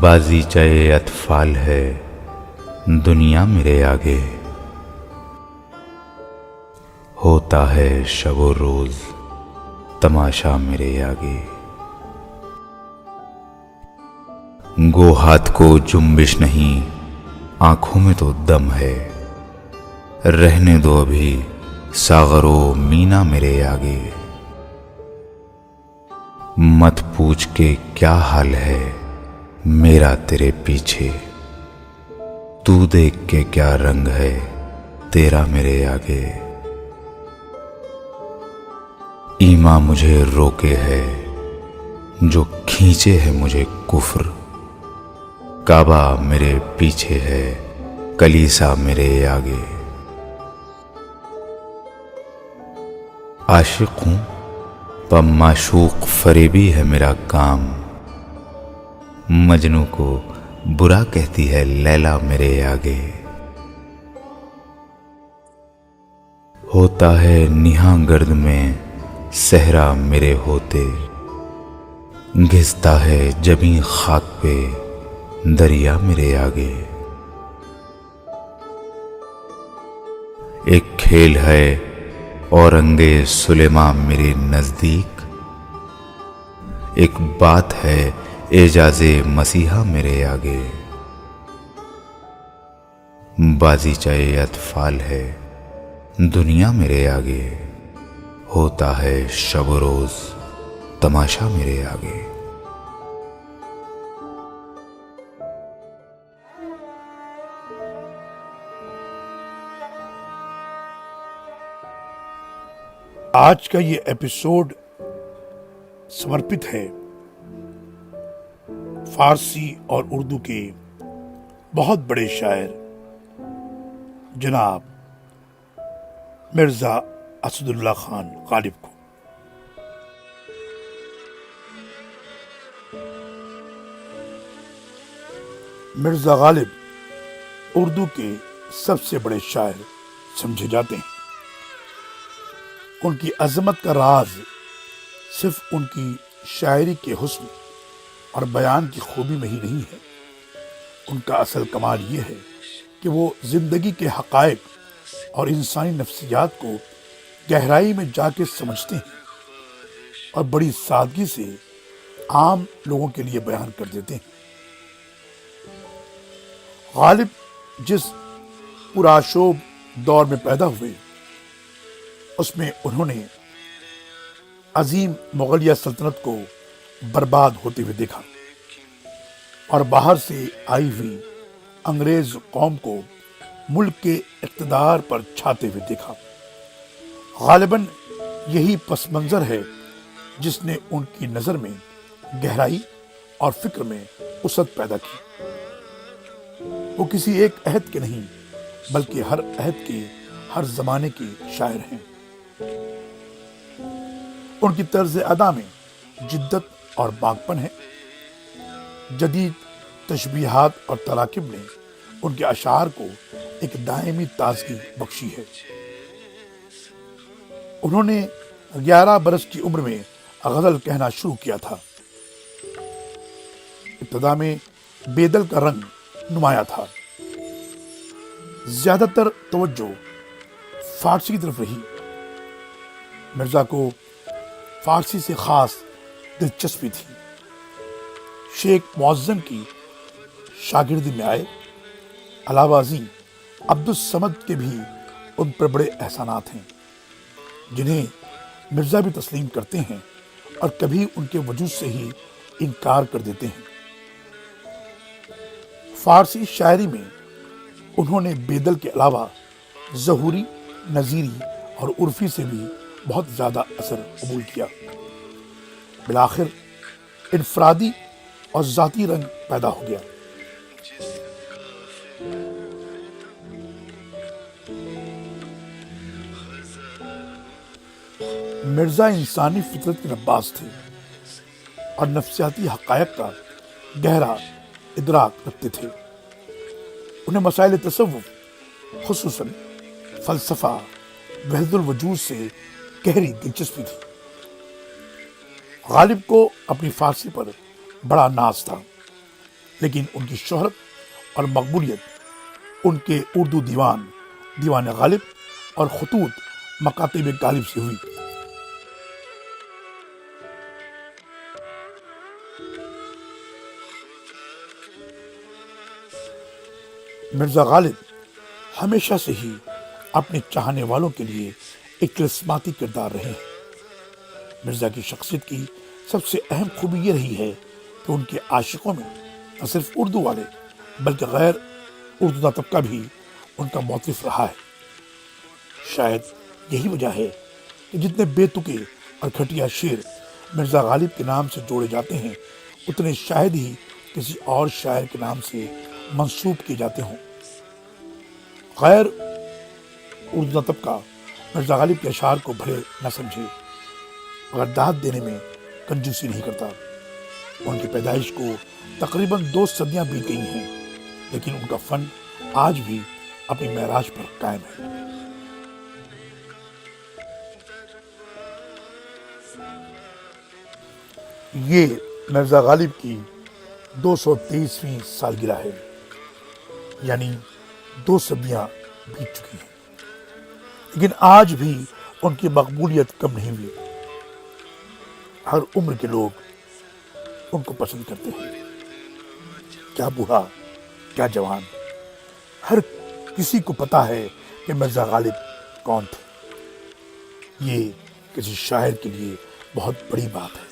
بازیچہ اطفال ہے دنیا میرے آگے، ہوتا ہے شب و روز تماشا میرے آگے۔ گو ہاتھ کو جنبش نہیں، آنکھوں میں تو دم ہے، رہنے دو ابھی ساغر و مینا میرے آگے۔ مت پوچھ کے کیا حال ہے میرا تیرے پیچھے، تو دیکھ کے کیا رنگ ہے تیرا میرے آگے۔ ایمان مجھے روکے ہے جو کھینچے ہے مجھے کفر، کعبہ میرے پیچھے ہے کلیسا میرے آگے۔ عاشق ہوں پر معشوق فریبی ہے میرا کام، مجنوں کو برا کہتی ہے لیلا میرے آگے۔ ہوتا ہے نہاں گرد میں صحرا میرے ہوتے، گھستا ہے جبیں خاک پہ دریا میرے آگے۔ ایک کھیل ہے اورنگ سلیماں میرے نزدیک، ایک بات ہے اعجاز مسیحا میرے آگے۔ بازیچہ اطفال ہے دنیا میرے آگے، ہوتا ہے شب و روز تماشا میرے آگے۔ آج کا یہ ایپیسوڈ سمرپت ہے فارسی اور اردو کے بہت بڑے شاعر جناب مرزا اسد اللہ خان غالب کو۔ مرزا غالب اردو کے سب سے بڑے شاعر سمجھے جاتے ہیں۔ ان کی عظمت کا راز صرف ان کی شاعری کے حسن اور بیان کی خوبی میں ہی نہیں ہے، ان کا اصل کمال یہ ہے کہ وہ زندگی کے حقائق اور انسانی نفسیات کو گہرائی میں جا کے سمجھتے ہیں اور بڑی سادگی سے عام لوگوں کے لیے بیان کر دیتے ہیں۔ غالب جس پرآشوب دور میں پیدا ہوئے، اس میں انہوں نے عظیم مغلیہ سلطنت کو برباد ہوتے ہوئے دیکھا اور باہر سے آئی ہوئی انگریز قوم کو ملک کے اقتدار پر چھاتے ہوئے دیکھا۔ غالباً یہی پس منظر ہے جس نے ان کی نظر میں گہرائی اور فکر میں وسعت پیدا کی۔ وہ کسی ایک عہد کے نہیں بلکہ ہر عہد کے، ہر زمانے کے شاعر ہیں۔ ان کی طرز ادا میں جدت اور باغپن ہے۔ جدید تشبیہات اور تراکیب نے ان کے اشعار کو ایک دائمی تازگی بخشی ہے۔ انہوں نے 11 برس کی عمر میں غزل کہنا شروع کیا تھا۔ ابتدا میں بیدل کا رنگ نمایاں تھا، زیادہ تر توجہ فارسی کی طرف رہی۔ مرزا کو فارسی سے خاص دلچسپی تھی۔ شیخ معظم کی شاگردی میں آئے۔ علاوہ ازیں عبد الصمد کے بھی ان پر بڑے احسانات ہیں جنہیں مرزا بھی تسلیم کرتے ہیں اور کبھی ان کے وجود سے ہی انکار کر دیتے ہیں۔ فارسی شاعری میں انہوں نے بیدل کے علاوہ ظہوری، نظیری اور عرفی سے بھی بہت زیادہ اثر قبول کیا۔ بالآخر انفرادی اور ذاتی رنگ پیدا ہو گیا۔ مرزا انسانی فطرت کے نباز تھے اور نفسیاتی حقائق کا گہرا ادراک رکھتے تھے۔ انہیں مسائل تصوف، خصوصاً فلسفہ، وحدت الوجود سے گہری دلچسپی تھی۔ غالب کو اپنی فارسی پر بڑا ناز تھا۔ لیکن ان کی شہرت اور مقبولیت ان کے اردو دیوان غالب اور خطوط مکاتب غالب سے ہوئی۔ مرزا غالب ہمیشہ سے ہی اپنے چاہنے والوں کے لیے ایک کرسماتی کردار رہے ہیں۔ مرزا کی شخصیت کی سب سے اہم خوبی یہ رہی ہے کہ ان کے عاشقوں میں نہ صرف اردو والے بلکہ غیر اردو طبقہ بھی ان کا موقف رہا ہے۔ شاید یہی وجہ ہے کہ جتنے بے تکے اور گھٹیا شعر مرزا غالب کے نام سے جوڑے جاتے ہیں اتنے شاید ہی کسی اور شاعر کے نام سے منسوب کیے جاتے ہوں۔ غیر اردو طبقہ مرزا غالب کے اشعار کو بھلے نہ سمجھے مگر داد دینے میں کنجوسی نہیں کرتا۔ ان کی پیدائش کو تقریباً 2 صدیاں بیت گئی ہیں لیکن ان کا فن آج بھی اپنی معراج پر قائم ہے۔ یہ مرزا غالب کی 223ویں سالگرہ ہے، یعنی 2 صدیاں بیت چکی ہیں، لیکن آج بھی ان کی مقبولیت کم نہیں ہوئی۔ ہر عمر کے لوگ ان کو پسند کرتے ہیں، کیا بوڑھا کیا جوان، ہر کسی کو پتا ہے کہ مرزا غالب کون تھے۔ یہ کسی شاعر کے لیے بہت بڑی بات ہے۔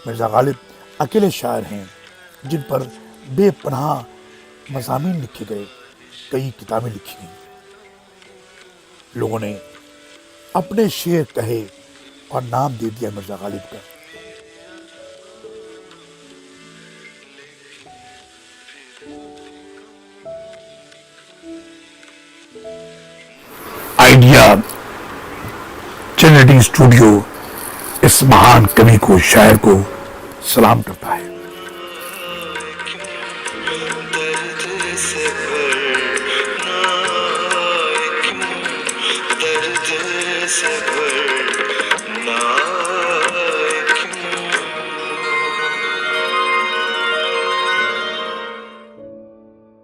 مرزا غالب اکیلے شاعر ہیں جن پر بے پناہ مضامین لکھے گئے، کئی کتابیں لکھی گئیں۔ لوگوں نے اپنے شعر کہے اور نام دے دیا مرزا غالب کا۔ آئیڈیا چینلٹی اسٹوڈیو اس مہان کوی کو، شاعر کو سلام کرتا ہے۔ درد سے